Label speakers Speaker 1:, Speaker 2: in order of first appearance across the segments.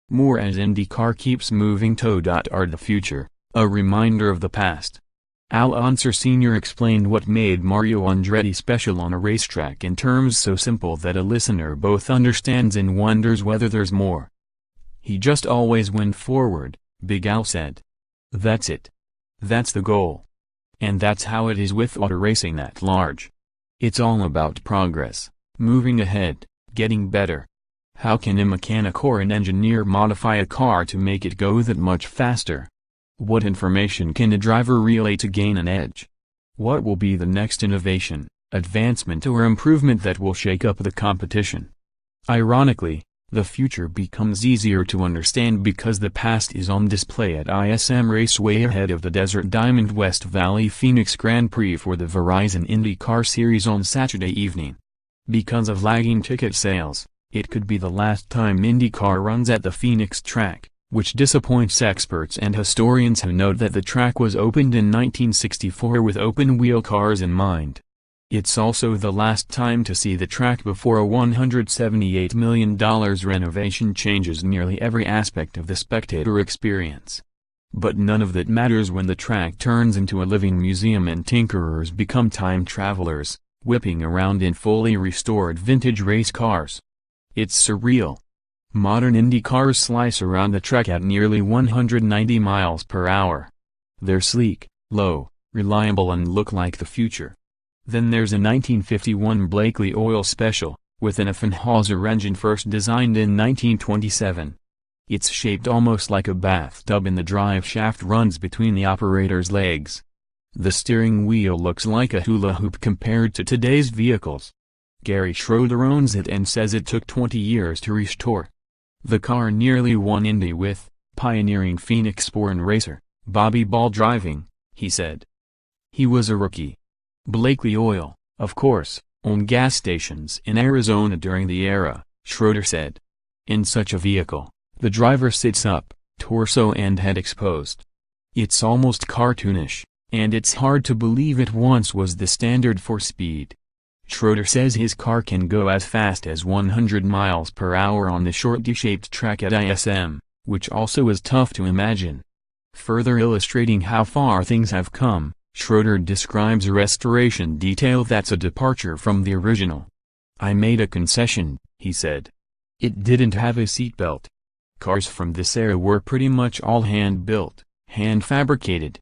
Speaker 1: More as IndyCar keeps moving tow.ard the future, a reminder of the past. Unser Sr. explained what made Mario Andretti special on a racetrack in terms so simple that a listener both understands and wonders whether there's more. "He just always went forward," Big Al said. "That's it. That's the goal. And that's how it is with auto racing at large. It's all about progress, moving ahead, getting better. How can a mechanic or an engineer modify a car to make it go that much faster? What information can a driver relay to gain an edge? What will be the next innovation, advancement or improvement that will shake up the competition?" Ironically, the future becomes easier to understand because the past is on display at ISM Raceway ahead of the Desert Diamond West Valley Phoenix Grand Prix for the Verizon IndyCar Series on Saturday evening. Because of lagging ticket sales, it could be the last time IndyCar runs at the Phoenix track, which disappoints experts and historians who note that the track was opened in 1964 with open-wheel cars in mind. It's also the last time to see the track before a $178 million renovation changes nearly every aspect of the spectator experience. But none of that matters when the track turns into a living museum and tinkerers become time travelers, whipping around in fully restored vintage race cars. It's surreal. Modern Indy cars slice around the track at nearly 190 miles per hour. They're sleek, low, reliable and look like the future. Then there's a 1951 Blakely Oil Special, with an Offenhauser engine first designed in 1927. It's shaped almost like a bathtub and the drive shaft runs between the operator's legs. The steering wheel looks like a hula hoop compared to today's vehicles. Gary Schroeder owns it and says it took 20 years to restore. The car nearly won Indy with pioneering Phoenix-born racer Bobby Ball driving, he said. He was a rookie. Blakely Oil, of course, owned gas stations in Arizona during the era, Schroeder said. In such a vehicle, the driver sits up, torso and head exposed. It's almost cartoonish, and it's hard to believe it once was the standard for speed. Schroeder says his car can go as fast as 100 miles per hour on the short D-shaped track at ISM, which also is tough to imagine. Further illustrating how far things have come, Schroeder describes a restoration detail that's a departure from the original. "I made a concession," he said. "It didn't have a seatbelt. Cars from this era were pretty much all hand-built, hand-fabricated.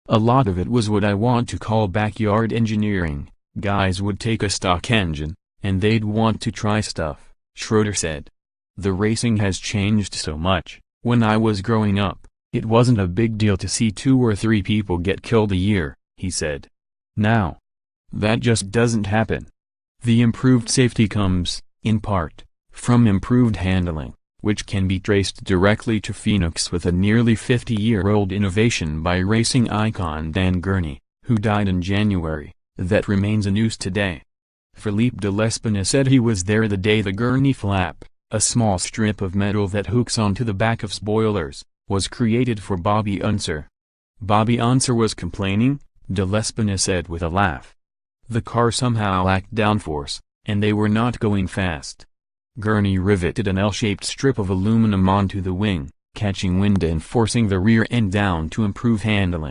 Speaker 1: A lot of it was what I want to call backyard engineering. Guys would take a stock engine, and they'd want to try stuff," Schroeder said. "The racing has changed so much. When I was growing up, it wasn't a big deal to see 2 or 3 people get killed a year," he said. "Now, that just doesn't happen." The improved safety comes, in part, from improved handling, which can be traced directly to Phoenix with a nearly 50-year-old innovation by racing icon Dan Gurney, who died in January, that remains in use today. Philippe de Lespina said he was there the day the Gurney flap, a small strip of metal that hooks onto the back of spoilers, was created for Bobby Unser. "Bobby Unser was complaining," de Lespina said with a laugh. "The car somehow lacked downforce, and they were not going fast. Gurney riveted an L-shaped strip of aluminum onto the wing, catching wind and forcing the rear end down to improve handling.